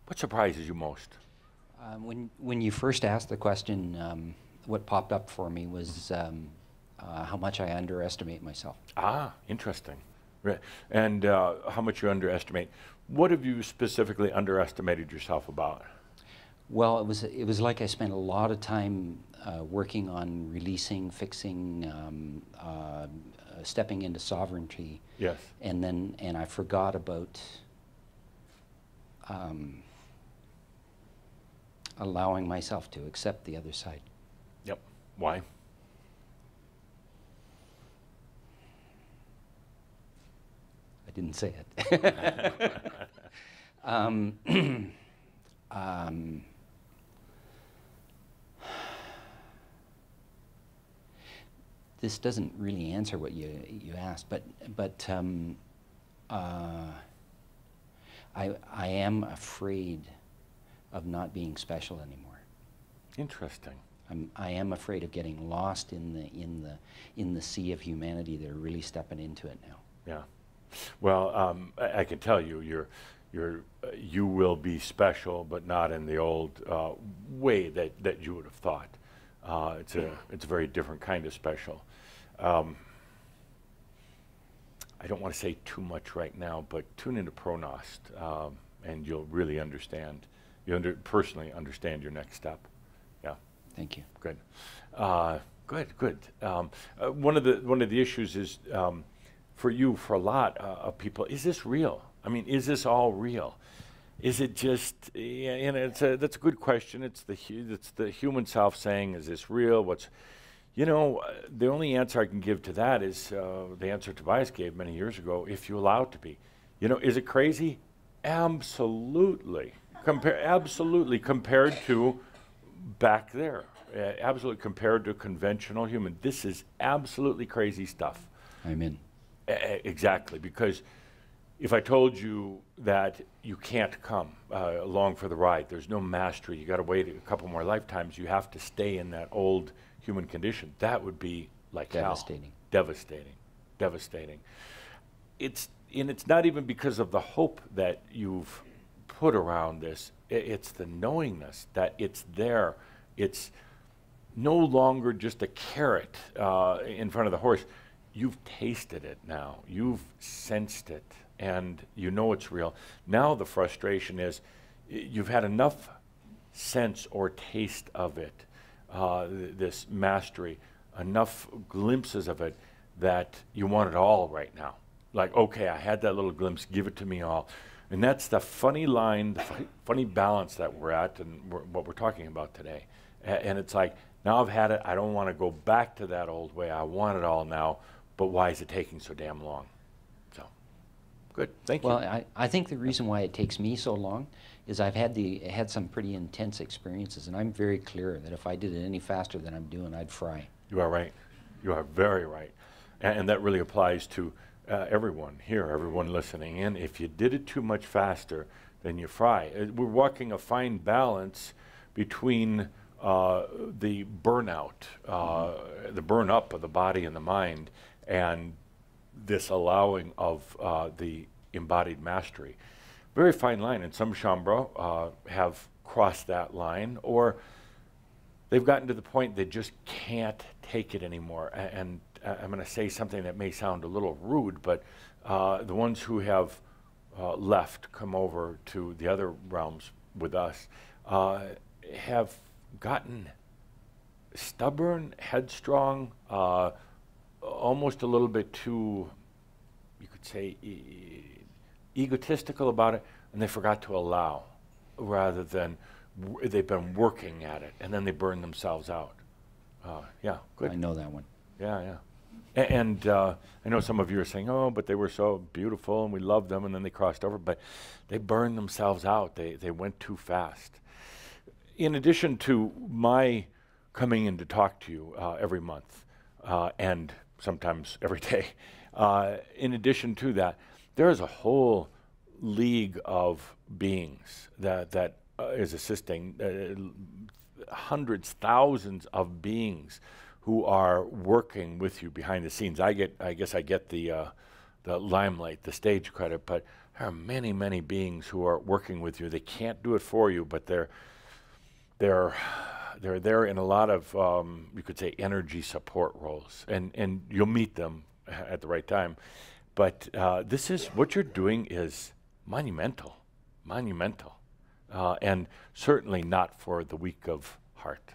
What surprises you most? When you first asked the question, what popped up for me was how much I underestimate myself. Ah, interesting. Right. And how much you underestimate. What have you specifically underestimated yourself about? Well, it was like I spent a lot of time working on releasing, fixing, stepping into sovereignty, Yes. and I forgot about allowing myself to accept the other side. Yep. Why? I didn't say it. um, um, this doesn't really answer what you asked, but I am afraid of not being special anymore. Interesting. I am afraid of getting lost in the sea of humanity. They're really stepping into it now. Yeah. Well, I can tell you, you will be special, but not in the old way that you would have thought. It's a very different kind of special. I don't want to say too much right now, but tune into Pronost, and you'll really understand. Personally understand your next step. Yeah. Thank you. Good. Good. One of the issues is for you, for a lot of people, is this real? I mean, is this all real? Is it just? Yeah, that's a good question. It's the human self saying, "Is this real?" The only answer I can give to that is the answer Tobias gave many years ago. If you allow it to be, is it crazy? Absolutely. Absolutely compared to back there. Absolutely compared to conventional human. This is absolutely crazy stuff. I'm in. Exactly, because if I told you that you can't come along for the ride, there's no mastery, you got to wait a couple more lifetimes, you have to stay in that old human condition, that would be like devastating. Hell. Devastating. It's not even because of the hope that you've put around this. It's the knowingness that it's there. It's no longer just a carrot in front of the horse. You've tasted it now. You've sensed it, and you know it's real. Now the frustration is you've had enough sense or taste of it, this mastery, enough glimpses of it that you want it all right now. Like, okay, I had that little glimpse, give it to me all. And that's the funny line, the funny balance that we're at and what we're talking about today. And it's like, now I've had it, I don't want to go back to that old way, I want it all now, but why is it taking so damn long? So, good, thank you. Well, I think the reason why it takes me so long is I've had some pretty intense experiences, and I'm very clear that if I did it any faster than I'm doing, I'd fry. You are right. You are very right. And that really applies to everyone here, everyone listening in. If you did it too much faster, then you fry. We're walking a fine balance between the burnout, the burn up of the body and the mind, and this allowing of the embodied mastery. Very fine line, and some Shaumbra have crossed that line, or they've gotten to the point they just can't take it anymore. And I'm going to say something that may sound a little rude, but the ones who have left, come over to the other realms with us, have gotten stubborn, headstrong, almost a little bit too, you could say, egotistical about it, and they forgot to allow, rather than they've been working at it, and then they burn themselves out. Yeah, good. I know that one. Yeah. And I know some of you are saying, oh, but they were so beautiful and we loved them, and then they crossed over, but they burned themselves out. They went too fast. In addition to my coming in to talk to you every month, and sometimes every day, in addition to that, there is a whole league of beings that is assisting, hundreds, thousands of beings who are working with you behind the scenes. I guess I get the limelight, the stage credit, but There are many, many beings who are working with you. They can't do it for you, but they're there in a lot of you could say energy support roles, and you'll meet them at the right time. But this is what you're doing is monumental, monumental, and certainly not for the weak of heart.